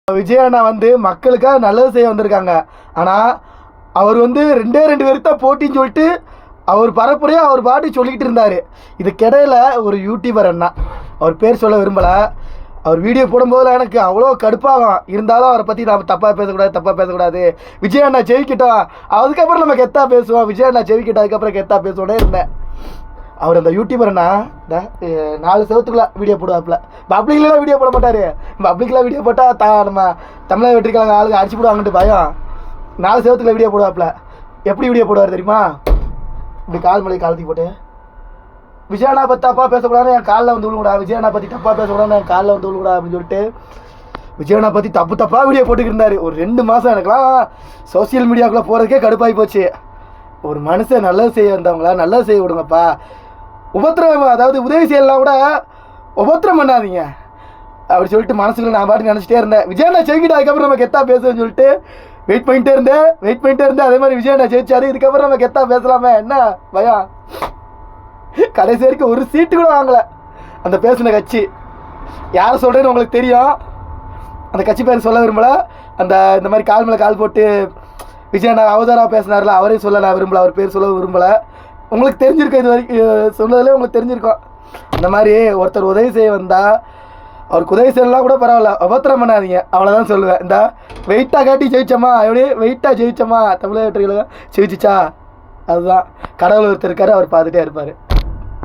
விஜய் அண்ணா வந்து மக்களுக்காக நல்லது செய்ய வந்திருக்காங்க. ஆனால் அவர் வந்து 2 பேருக்கு தான் போட்டின்னு சொல்லிட்டு அவர் பரப்புரையாக அவர் பாட்டி சொல்லிக்கிட்டு இருந்தார். இதுக்கிடையில் ஒரு யூடியூபர் அண்ணா, அவர் பேர் சொல்ல விரும்பலை, அவர் வீடியோ போடும்போதெல்லாம் எனக்கு அவ்வளோ கடுப்பாகும். இருந்தாலும் அவரை பற்றி நம்ம தப்பாக பேசக்கூடாது. விஜய் அண்ணா ஜெயிக்கிட்டோம், அதுக்கப்புறம் நம்ம கெத்தாக பேசுவோம். விஜய் அண்ணா ஜெயிக்கிட்டோம், அதுக்கப்புறம் கெத்தாக பேசுவோன்னே இருந்தேன். அவர் அந்த யூடியூபர் அண்ணா 4 செவத்துக்குள்ள வீடியோ போடுவாப்புல. பப்ளிக்லாம் வீடியோ போட மாட்டார். பப்ளிக்லாம் வீடியோ போட்டால் நம்ம தமிழக வெற்றிக்காரங்க ஆளுங்க அடிச்சு போடுவாங்கன்ட்டு பயம். 4 செவத்துக்குள்ள வீடியோ போடுவாப்புல. எப்படி வீடியோ போடுவார் தெரியுமா? இப்படி கால் மலை காலத்தி போட்டு விஜய் அண்ணா பற்றி தப்பாக பேசக்கூடாது, என் காலில் வந்து விழுங்கூடா. விஜய் அண்ணா பற்றி தப்பாக பேசக்கூடாது, என் காலில் வந்து விழுங்கூடா அப்படின்னு சொல்லிட்டு விஜய் அண்ணா பற்றி தப்பாக வீடியோ போட்டுக்கிருந்தார். ஒரு 2 மாதம் எனக்குலாம் சோசியல் மீடியாவுக்குள்ளே போகிறதுக்கே கடுப்பாகி போச்சு. ஒரு மனுஷன் நல்லது செய்ய வந்தவங்களா நல்லது செய்ய விடுங்கப்பா. உபத்திரம், அதாவது உதவி செய்யலாம் கூட உபத்திரம் பண்ணாதீங்க அப்படி சொல்லிட்டு மனசுக்குள்ள நான் பாட்டு நினச்சிட்டே இருந்தேன். விஜய் அண்ணா ஜெயிக்கிட்டு அதுக்கப்புறம் நம்ம கெத்தா பேசுவேன்னு சொல்லிட்டு வெயிட் பண்ணிட்டே இருந்தேன். அதே மாதிரி விஜய் அண்ணா ஜெயிச்சாரு. இதுக்கப்புறம் நம்ம கெத்தா பேசலாமே, என்ன பயம். கடைசி வரைக்கும் ஒரு சீட்டு கூட வாங்கலை அந்த பேசின கட்சி. யாரை சொல்கிறேன்னு உங்களுக்கு தெரியும். அந்த கட்சி பேர் சொல்ல விரும்பலை. இந்த மாதிரி கால் மேலே கால் போட்டு விஜய் அண்ணா அவதாராக பேசினார்ல, அவரையும் சொல்ல நான் விரும்பலை, அவர் பேர் சொல்ல விரும்பலை. உங்களுக்கு தெரிஞ்சிருக்கும், இது வரைக்கும் சொன்னதிலே உங்களுக்கு தெரிஞ்சிருக்கும். இந்த மாதிரி ஒருத்தர் உதவி செய்ய வந்தால் அவருக்கு உதவி செய்யலாம் கூட பரவாயில்ல, உபத்திரம் பண்ணாதீங்க, அவ்வளோதான் சொல்லுவேன். இந்த வெயிட்டாக காட்டி ஜெயிச்சோமா, எப்படி வெயிட்டாக ஜெயிச்சோமா, தமிழக வெற்றிகளை ஜெயிச்சிச்சா, அதுதான். கடவுள் ஒருத்தர் இருக்காரு, அவர் பார்த்துட்டே இருப்பார்.